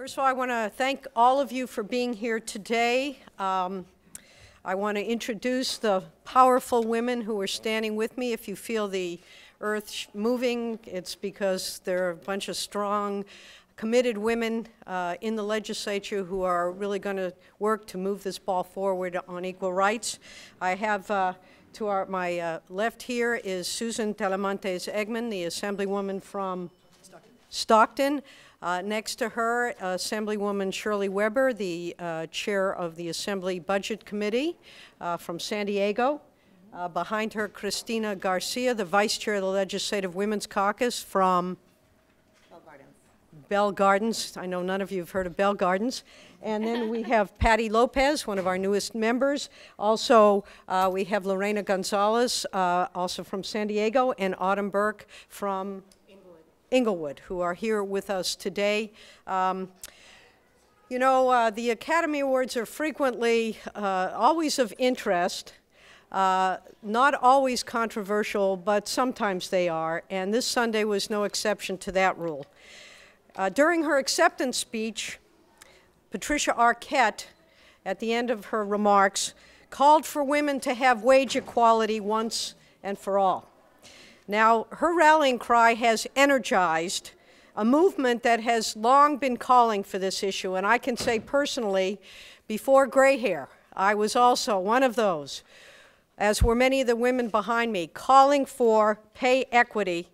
First of all, I want to thank all of you for being here today. I want to introduce the powerful women who are standing with me. If you feel the earth moving, it's because there are a bunch of strong, committed women in the legislature who are really going to work to move this ball forward on equal rights. I have to my left here is Susan Talamantes Eggman, the Assemblywoman from Stockton. Next to her, Assemblywoman Shirley Weber, the chair of the Assembly Budget Committee from San Diego. Behind her, Cristina Garcia, the vice chair of the Legislative Women's Caucus from Bell Gardens. I know none of you have heard of Bell Gardens. And then we have Patty Lopez, one of our newest members. Also, we have Lorena Gonzalez, also from San Diego, and Autumn Burke from Inglewood, who are here with us today. You know, the Academy Awards are frequently always of interest, not always controversial, but sometimes they are, and this Sunday was no exception to that rule. During her acceptance speech, Patricia Arquette, at the end of her remarks, called for women to have wage equality once and for all. Now, her rallying cry has energized a movement that has long been calling for this issue, and I can say personally, before gray hair, I was also one of those, as were many of the women behind me, calling for pay equity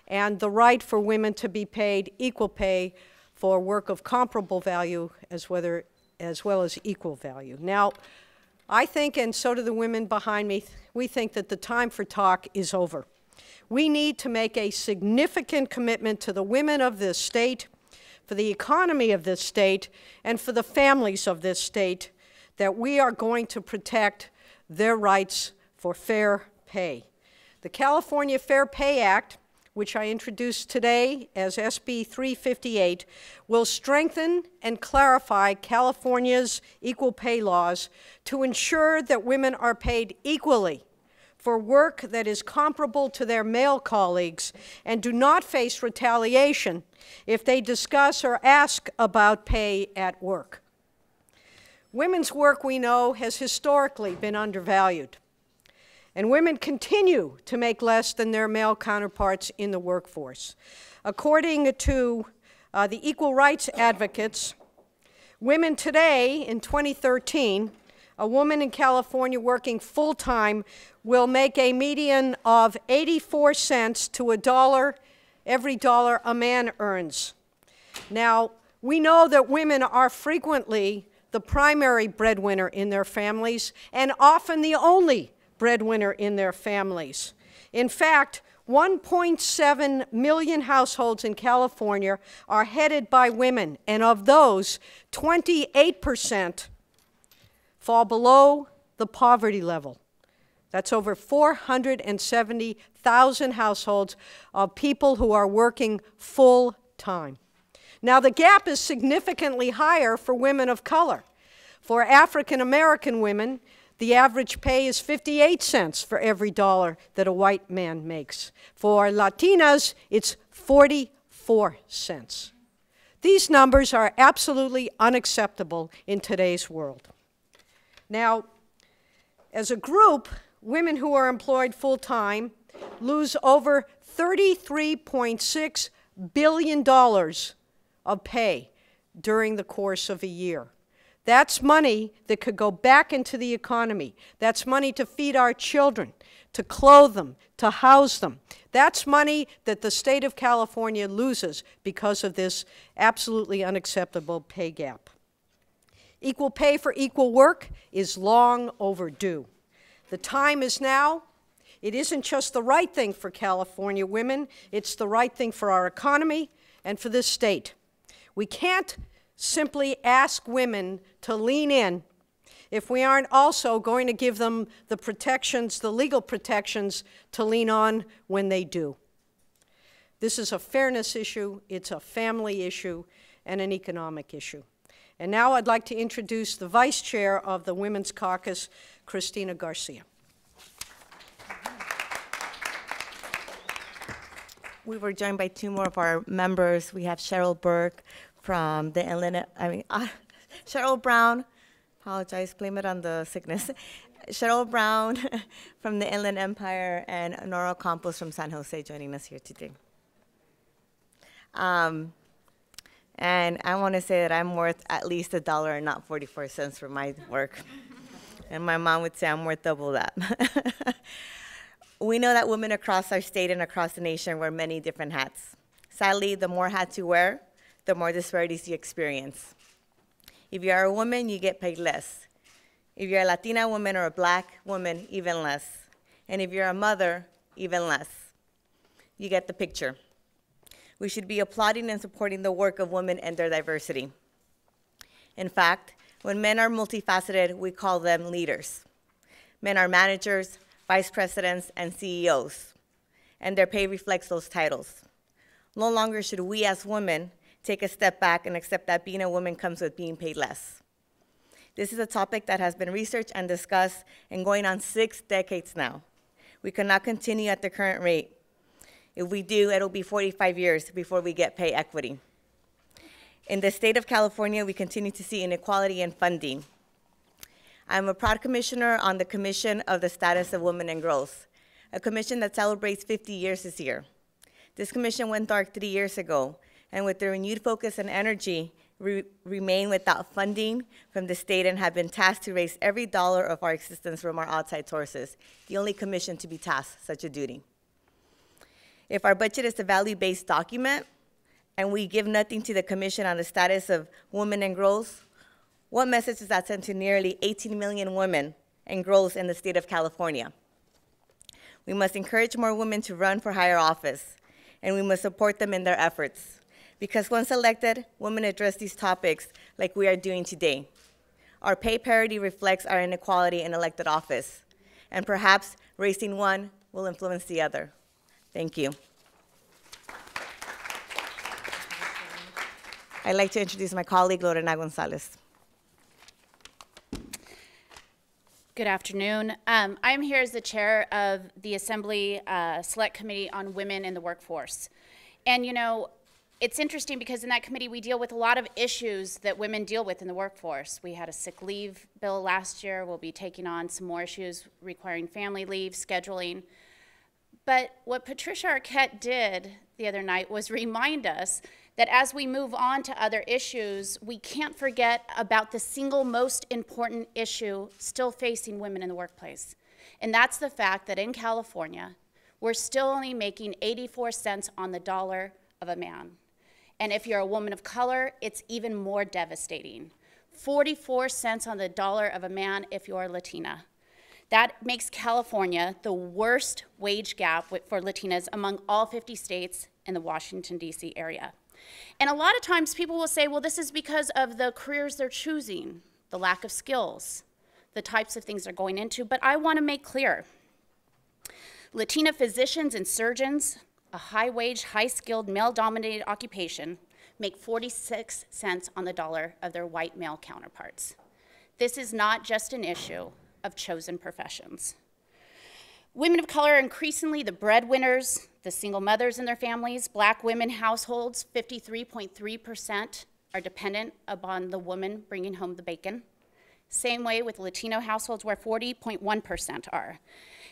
and the right for women to be paid equal pay for work of comparable value as well as equal value. Now, I think, and so do the women behind me, we think that the time for talk is over. We need to make a significant commitment to the women of this state, for the economy of this state, and for the families of this state, that we are going to protect their rights for fair pay. The California Fair Pay Act, which I introduced today as SB 358, will strengthen and clarify California's equal pay laws to ensure that women are paid equally for work that is comparable to their male colleagues and do not face retaliation if they discuss or ask about pay at work. Women's work, we know, has historically been undervalued, and women continue to make less than their male counterparts in the workforce. According to the equal rights advocates, women today, in 2013, a woman in California working full-time will make a median of 84 cents to $1 every dollar a man earns. Now, we know that women are frequently the primary breadwinner in their families and often the only breadwinner in their families. In fact, 1.7 million households in California are headed by women, and of those, 28% fall below the poverty level. That's over 470,000 households of people who are working full-time. Now, the gap is significantly higher for women of color. For African-American women, the average pay is 58 cents for every dollar that a white man makes. For Latinas, it's 44 cents. These numbers are absolutely unacceptable in today's world. Now, as a group, women who are employed full-time lose over $33.6 billion of pay during the course of a year. That's money that could go back into the economy. That's money to feed our children, to clothe them, to house them. That's money that the state of California loses because of this absolutely unacceptable pay gap. Equal pay for equal work is long overdue. The time is now. It isn't just the right thing for California women, it's the right thing for our economy and for this state. We can't simply ask women to lean in if we aren't also going to give them the protections, the legal protections, to lean on when they do. This is a fairness issue, it's a family issue, and an economic issue. And now I'd like to introduce the Vice Chair of the Women's Caucus, Cristina Garcia. We were joined by two more of our members. We have Cheryl Burke, from the Inland, Cheryl Brown, apologize, blame it on the sickness. Cheryl Brown from the Inland Empire, and Nora Campos from San Jose joining us here today. And I want to say that I'm worth at least $1 and not 44 cents for my work. And my mom would say I'm worth double that. We know that women across our state and across the nation wear many different hats. Sadly, the more hats you wear, the more disparities you experience. If you are a woman, you get paid less. If you're a Latina woman or a Black woman, even less. And if you're a mother, even less. You get the picture. We should be applauding and supporting the work of women and their diversity. In fact, when men are multifaceted, we call them leaders. Men are managers, vice presidents, and CEOs, and their pay reflects those titles. No longer should we as women take a step back and accept that being a woman comes with being paid less. This is a topic that has been researched and discussed and going on 6 decades now. We cannot continue at the current rate. If we do, it'll be 45 years before we get pay equity. In the state of California, we continue to see inequality in funding. I'm a proud commissioner on the Commission of the Status of Women and Girls, a commission that celebrates 50 years this year. This commission went dark 3 years ago, and with their renewed focus and energy, remain without funding from the state and have been tasked to raise every dollar of our existence from our outside sources, the only commission to be tasked such a duty. If our budget is a value-based document, and we give nothing to the commission on the status of women and girls, what message does that send to nearly 18 million women and girls in the state of California? We must encourage more women to run for higher office, and we must support them in their efforts. Because once elected, women address these topics like we are doing today. Our pay parity reflects our inequality in elected office, and perhaps raising one will influence the other. Thank you. I'd like to introduce my colleague, Lorena Gonzalez. Good afternoon. I'm here as the chair of the Assembly Select Committee on Women in the Workforce. And you know, it's interesting because in that committee we deal with a lot of issues that women deal with in the workforce. We had a sick leave bill last year. We'll be taking on some more issues requiring family leave, scheduling. But what Patricia Arquette did the other night was remind us that as we move on to other issues, we can't forget about the single most important issue still facing women in the workplace. And that's the fact that in California, we're still only making 84 cents on the dollar of a man. And if you're a woman of color, it's even more devastating. 44 cents on the dollar of a man if you're Latina. That makes California the worst wage gap for Latinas among all 50 states in the Washington, D.C. area. And a lot of times people will say, well, this is because of the careers they're choosing, the lack of skills, the types of things they're going into. But I want to make clear, Latina physicians and surgeons, a high-wage, high-skilled, male-dominated occupation, make 46 cents on the dollar of their white male counterparts. This is not just an issue of chosen professions. Women of color are increasingly the breadwinners, the single mothers in their families. Black women households, 53.3% are dependent upon the woman bringing home the bacon. Same way with Latino households where 40.1% are.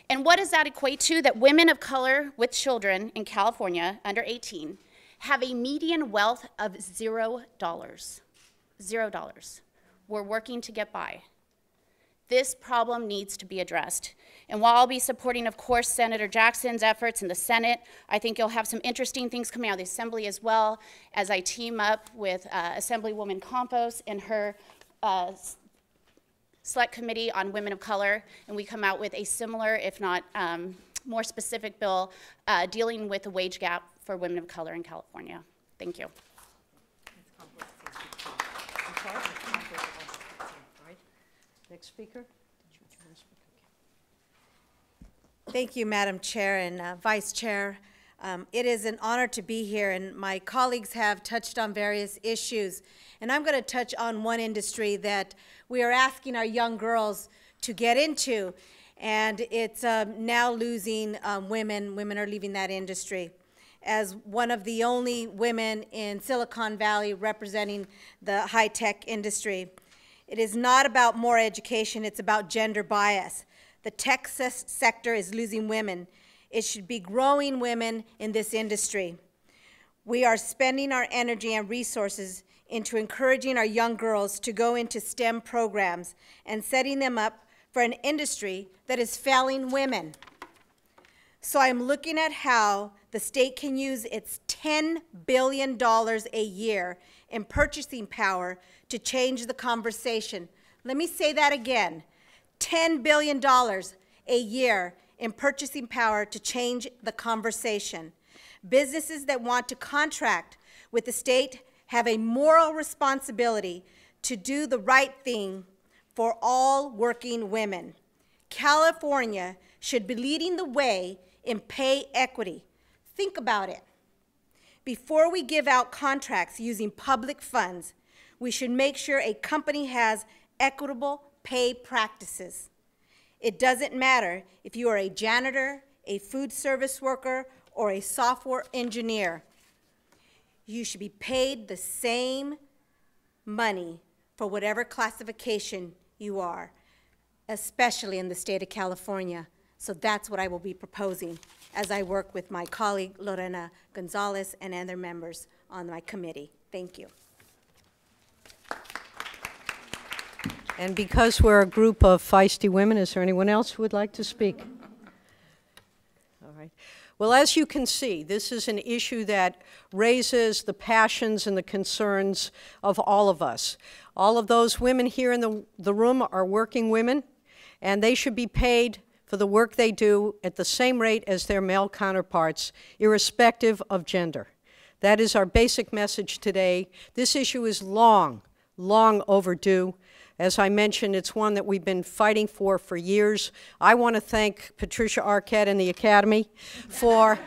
And what does that equate to? That women of color with children in California under 18 have a median wealth of $0. $0. We're working to get by. This problem needs to be addressed. And while I'll be supporting, of course, Senator Jackson's efforts in the Senate, I think you'll have some interesting things coming out of the Assembly as well as I team up with Assemblywoman Campos and her Select Committee on Women of Color, and we come out with a similar, if not more specific bill dealing with the wage gap for women of color in California. Thank you. Next speaker. Thank you, Madam Chair and Vice Chair. It is an honor to be here, and my colleagues have touched on various issues. And I'm going to touch on one industry that we are asking our young girls to get into, and it's now losing women. Women are leaving that industry. as one of the only women in Silicon Valley representing the high-tech industry. It is not about more education, it's about gender bias. The tech sector is losing women. It should be growing women in this industry. We are spending our energy and resources into encouraging our young girls to go into STEM programs and setting them up for an industry that is failing women. So I'm looking at how the state can use its $10 billion a year in purchasing power to change the conversation. Let me say that again. $10 billion a year in purchasing power to change the conversation. Businesses that want to contract with the state have a moral responsibility to do the right thing for all working women. California should be leading the way in pay equity. Think about it. Before we give out contracts using public funds, we should make sure a company has equitable pay practices. It doesn't matter if you are a janitor, a food service worker, or a software engineer. You should be paid the same money for whatever classification you are, especially in the state of California. So that's what I will be proposing as I work with my colleague Lorena Gonzalez and other members on my committee. Thank you. And because we're a group of feisty women, is there anyone else who would like to speak? All right. Well, as you can see, this is an issue that raises the passions and the concerns of all of us. All of those women here in the room are working women, and they should be paid for the work they do at the same rate as their male counterparts, irrespective of gender. That is our basic message today. This issue is long, long overdue. As I mentioned, it's one that we've been fighting for years. I want to thank Patricia Arquette and the Academy for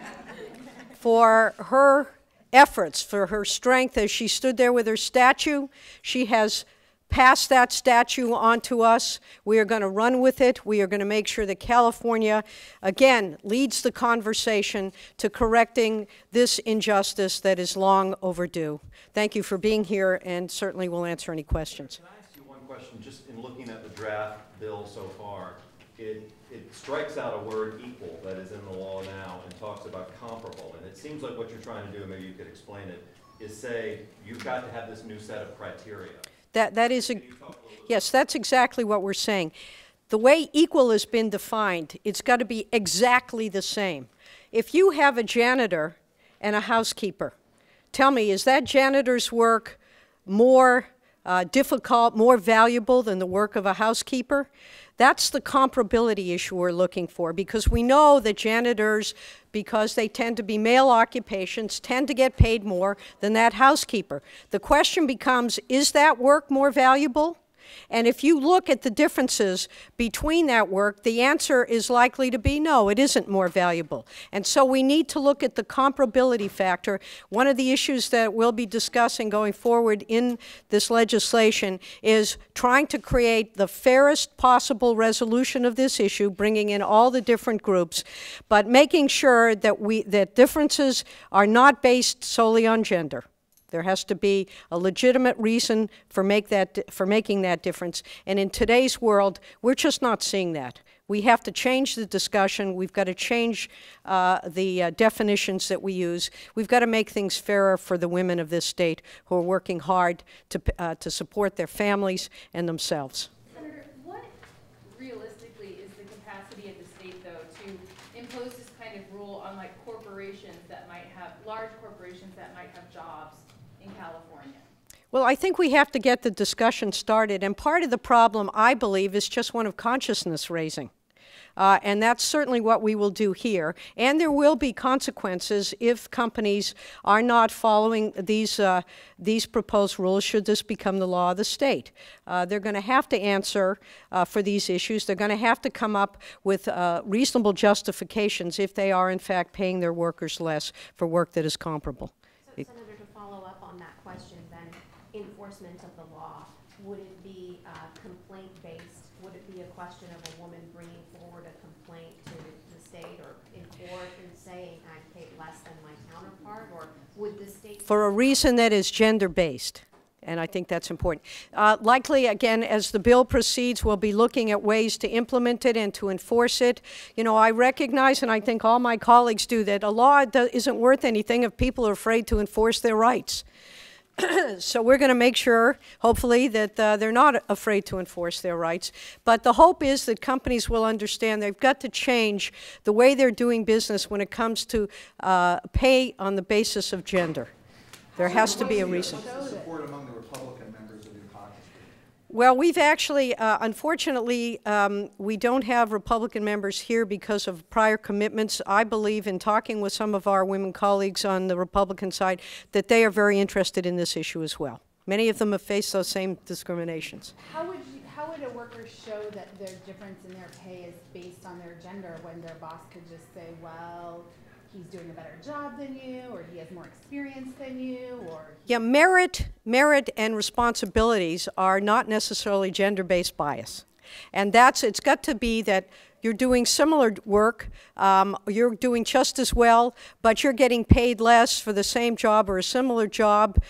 her efforts, for her strength as she stood there with her statue. She has passed that statue on to us. We are going to run with it. We are going to make sure that California, again, leads the conversation to correcting this injustice that is long overdue. Thank you for being here, and certainly we'll answer any questions. Question, just in looking at the draft bill so far, it strikes out a word equal that is in the law now and talks about comparable. And it seems like what you're trying to do, maybe you could explain it, is say you've got to have this new set of criteria. That is, yes, that's exactly what we're saying. The way equal has been defined, it's got to be exactly the same. If you have a janitor and a housekeeper, tell me, is that janitor's work more difficult, more valuable than the work of a housekeeper? That's the comparability issue we're looking for, because we know that janitors, because they tend to be male occupations, tend to get paid more than that housekeeper. The question becomes, is that work more valuable? And if you look at the differences between that work, the answer is likely to be no, it isn't more valuable. And so we need to look at the comparability factor. One of the issues that we'll be discussing going forward in this legislation is trying to create the fairest possible resolution of this issue, bringing in all the different groups, but making sure that differences are not based solely on gender. There has to be a legitimate reason for making that difference. And in today's world, we're just not seeing that. We have to change the discussion. We've got to change the definitions that we use. We've got to make things fairer for the women of this state who are working hard to support their families and themselves. Senator, what realistically is the capacity of the state, though, to impose this kind of rule on like corporations that might have, large corporations that might have jobs in California? Well, I think we have to get the discussion started, and part of the problem, I believe, is just one of consciousness raising. And that's certainly what we will do here. And there will be consequences if companies are not following these proposed rules should this become the law of the state. They're going to have to answer for these issues. They're going to have to come up with reasonable justifications if they are, in fact, paying their workers less for work that is comparable. So, Senator, to follow up on that question, then, enforcement of the law, would it be complaint-based? Would it be a question of a woman bringing forward a complaint to the state or in court and saying I'm paid less than my counterpart, or would the state? For a reason that is gender-based. And I think that's important. Likely, again, as the bill proceeds, we'll be looking at ways to implement it and to enforce it. You know, I recognize, and I think all my colleagues do, that a law isn't worth anything if people are afraid to enforce their rights. So we're going to make sure, hopefully, that they're not afraid to enforce their rights. But the hope is that companies will understand they've got to change the way they're doing business when it comes to pay on the basis of gender. There has to be a reason. What's the support among the Republican members of your caucus? Well, we've actually, unfortunately, we don't have Republican members here because of prior commitments. I believe, in talking with some of our women colleagues on the Republican side, that they are very interested in this issue as well. Many of them have faced those same discriminations. How would a worker show that their difference in their pay is based on their gender when their boss could just say, well, he's doing a better job than you, or he has more experience than you, or... Yeah, merit and responsibilities are not necessarily gender-based bias. And it's got to be that you're doing similar work, you're doing just as well, but you're getting paid less for the same job or a similar job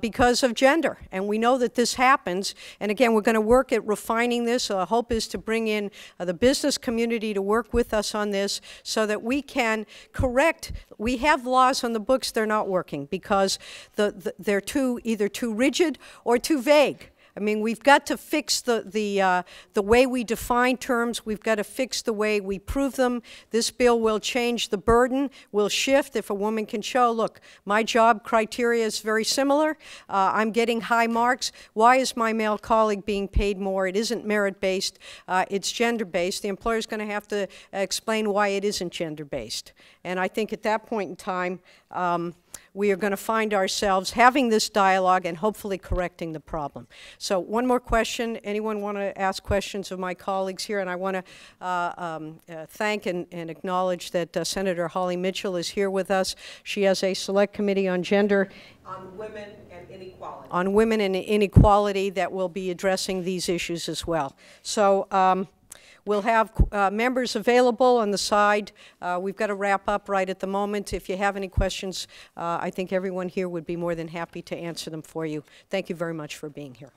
because of gender. And we know that this happens. And again, we're going to work at refining this. The hope is to bring in the business community to work with us on this so that we can correct. We have laws on the books, they're not working because they're either too rigid or too vague. I mean, we've got to fix the way we define terms. We've got to fix the way we prove them. This bill will change the burden, will shift if a woman can show, look, my job criteria is very similar. I'm getting high marks. Why is my male colleague being paid more? It isn't merit-based. It's gender-based. The employer's going to have to explain why it isn't gender-based. And I think at that point in time, we are going to find ourselves having this dialogue and hopefully correcting the problem. So one more question. Anyone want to ask questions of my colleagues here? And I want to thank and acknowledge that Senator Holly Mitchell is here with us. She has a select committee on gender. On women and inequality. On women and inequality that will be addressing these issues as well. So we'll have members available on the side. We've got to wrap up right at the moment. If you have any questions, I think everyone here would be more than happy to answer them for you. Thank you very much for being here.